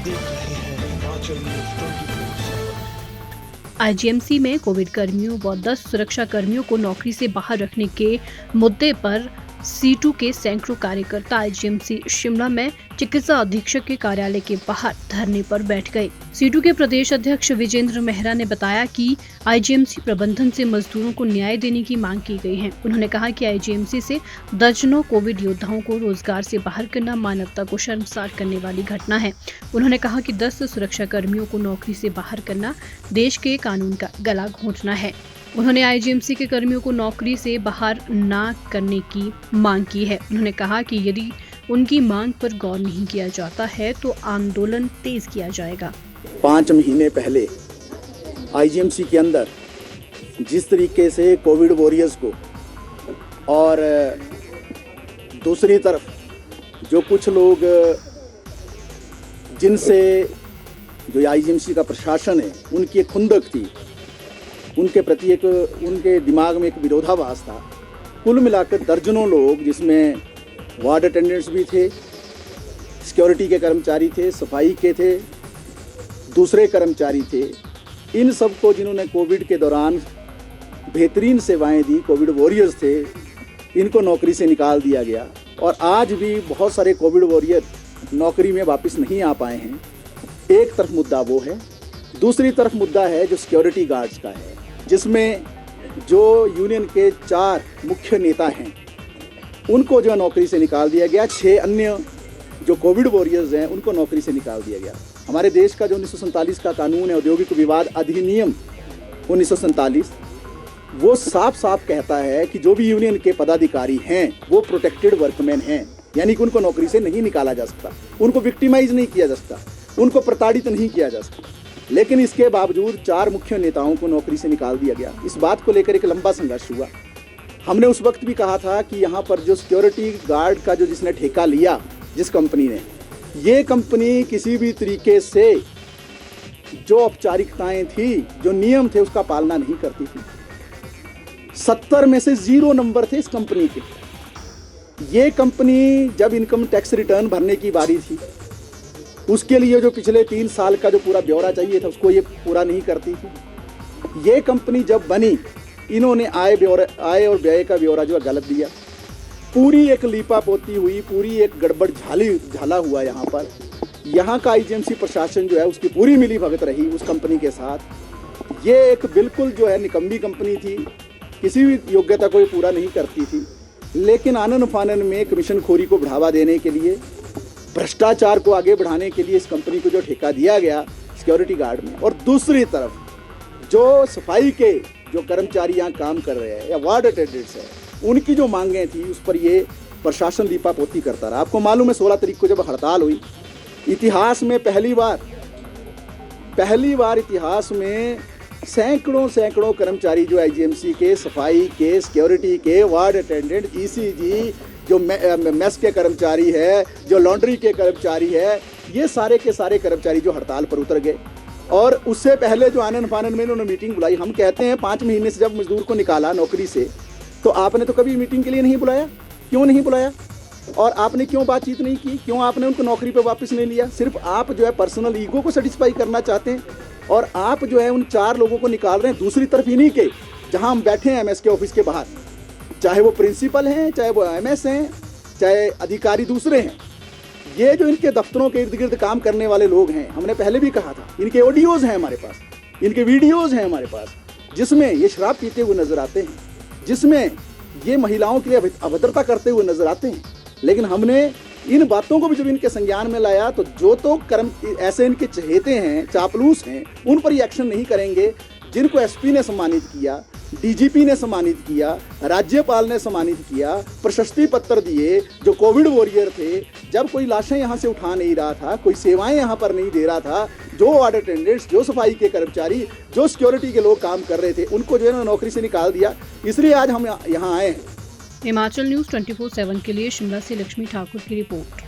देख रहे हैं हिमाचल न्यूज 24/7। आईजीएमसी में कोविड कर्मियों व 10 सुरक्षा कर्मियों को नौकरी से बाहर रखने के मुद्दे पर सीटू के सैकड़ों कार्यकर्ता आईजीएमसी शिमला में चिकित्सा अधीक्षक के कार्यालय के बाहर धरने पर बैठ गए। सीटू के प्रदेश अध्यक्ष विजेंद्र मेहरा ने बताया कि आईजीएमसी प्रबंधन से मजदूरों को न्याय देने की मांग की गई है। उन्होंने कहा कि आईजीएमसी से दर्जनों कोविड योद्धाओं को रोजगार से बाहर करना मानवता को शर्मसार करने वाली घटना है। उन्होंने कहा कि 10 सुरक्षा कर्मियों को नौकरी से बाहर करना देश के कानून का गला घोंटना है। उन्होंने आईजीएमसी के कर्मियों को नौकरी से बाहर न करने की मांग की है। उन्होंने कहा कि यदि उनकी मांग पर गौर नहीं किया जाता है तो आंदोलन तेज किया जाएगा। 5 महीने पहले आईजीएमसी के अंदर जिस तरीके से कोविड वॉरियर्स को और दूसरी तरफ जो कुछ लोग जिनसे जो आईजीएमसी का प्रशासन है उनकी एक खुंदक थी, उनके प्रति एक उनके दिमाग में एक विरोधाभास था। कुल मिलाकर दर्जनों लोग, जिसमें वार्ड अटेंडेंट्स भी थे, सिक्योरिटी के कर्मचारी थे, सफाई के थे, दूसरे कर्मचारी थे, इन सब को जिन्होंने कोविड के दौरान बेहतरीन सेवाएं दी, कोविड वॉरियर्स थे, इनको नौकरी से निकाल दिया गया। और आज भी बहुत सारे कोविड वॉरियर नौकरी में वापस नहीं आ पाए हैं। एक तरफ मुद्दा वो है, दूसरी तरफ मुद्दा है जो सिक्योरिटी गार्ड्स का है, जिसमें जो यूनियन के 4 मुख्य नेता हैं उनको जो नौकरी से निकाल दिया गया। 6 अन्य जो कोविड वॉरियर्स हैं उनको नौकरी से निकाल दिया गया। हमारे देश का जो 1947 का कानून है, औद्योगिक विवाद अधिनियम 1947, वो साफ साफ कहता है कि जो भी यूनियन के पदाधिकारी हैं वो प्रोटेक्टेड वर्कमैन हैं, यानी कि उनको नौकरी से नहीं निकाला जा सकता, उनको विक्टिमाइज नहीं किया जा सकता, उनको प्रताड़ित नहीं किया जा सकता। लेकिन इसके बावजूद 4 मुख्य नेताओं को नौकरी से निकाल दिया गया। इस बात को लेकर एक लंबा संघर्ष हुआ। हमने उस वक्त भी कहा था कि यहाँ पर जो सिक्योरिटी गार्ड का जो जिसने ठेका लिया, जिस कंपनी ने, ये कंपनी किसी भी तरीके से जो औपचारिकताएं थी, जो नियम थे, उसका पालना नहीं करती थी। 70 में से 0 नंबर थे इस कंपनी के। ये कंपनी जब इनकम टैक्स रिटर्न भरने की बारी थी, उसके लिए जो पिछले 3 साल का जो पूरा ब्यौरा चाहिए था उसको ये पूरा नहीं करती थी। ये कंपनी जब बनी, इन्होंने आय और व्यय का ब्यौरा जो है गलत दिया। पूरी एक लीपा पोती हुई, पूरी एक गड़बड़ झाला हुआ यहाँ पर। यहाँ का आईजीएमसी प्रशासन जो है उसकी पूरी मिली भगत रही उस कंपनी के साथ। ये एक बिल्कुल जो है निकम्मी कंपनी थी, किसी भी योग्यता को ये पूरा नहीं करती थी। लेकिन आनन फानन में कमीशन खोरी को बढ़ावा देने के लिए, भ्रष्टाचार को आगे बढ़ाने के लिए इस कंपनी को जो ठेका दिया गया सिक्योरिटी गार्ड में, और दूसरी तरफ जो सफाई के जो कर्मचारी यहाँ काम कर रहे हैं या वार्ड अटेंडेंट्स हैं, उनकी जो मांगें थी उस पर ये प्रशासन लीपापोती करता रहा। आपको मालूम है 16 तारीख को जब हड़ताल हुई, इतिहास में पहली बार इतिहास में सैकड़ों कर्मचारी जो आईजीएमसी के, सफाई के, सिक्योरिटी के, वार्ड अटेंडेंट, ईसीजी, जो मेस के कर्मचारी है, जो लॉन्ड्री के कर्मचारी है, ये सारे के सारे कर्मचारी जो हड़ताल पर उतर गए। और उससे पहले जो आनन फानन में इन्होंने मीटिंग बुलाई। हम कहते हैं 5 महीने से जब मजदूर को निकाला नौकरी से, तो आपने तो कभी मीटिंग के लिए नहीं बुलाया। क्यों नहीं बुलाया? और आपने क्यों बातचीत नहीं की? क्यों आपने उनको नौकरी पर वापस नहीं लिया? सिर्फ आप जो है पर्सनल ईगो को सेटिस्फाई करना चाहते हैं, और आप जो है उन 4 लोगों को निकाल रहे हैं। दूसरी तरफ इन्हीं के, जहाँ हम बैठे हैं एमएस के ऑफिस के बाहर, चाहे वो प्रिंसिपल हैं, चाहे वो एमएस हैं, चाहे अधिकारी दूसरे हैं, ये जो इनके दफ्तरों के इर्द गिर्द काम करने वाले लोग हैं, हमने पहले भी कहा था, इनके ऑडियोज हैं हमारे पास, इनके वीडियोज हैं हमारे पास, जिसमें ये शराब पीते हुए नजर आते हैं, जिसमें ये महिलाओं के लिए अभद्रता करते हुए नजर आते हैं। लेकिन हमने इन बातों को भी जब इनके संज्ञान में लाया, तो जो तो ऐसे इनके चहेते हैं, चापलूस हैं, उन पर ये एक्शन नहीं करेंगे। जिनको एसपी ने सम्मानित किया, डीजीपी ने सम्मानित किया, राज्यपाल ने सम्मानित किया, प्रशस्ति पत्र दिए, जो कोविड वॉरियर थे, जब कोई लाशें यहाँ से उठा नहीं रहा था, कोई सेवाएं यहाँ पर नहीं दे रहा था, जो वार्ड अटेंडेंट्स, जो सफाई के कर्मचारी, जो सिक्योरिटी के लोग काम कर रहे थे, उनको जो है ना नौकरी से निकाल दिया। इसलिए आज हम यहाँ आए हैं। हिमाचल न्यूज 24/7 के लिए शिमला से लक्ष्मी ठाकुर की रिपोर्ट।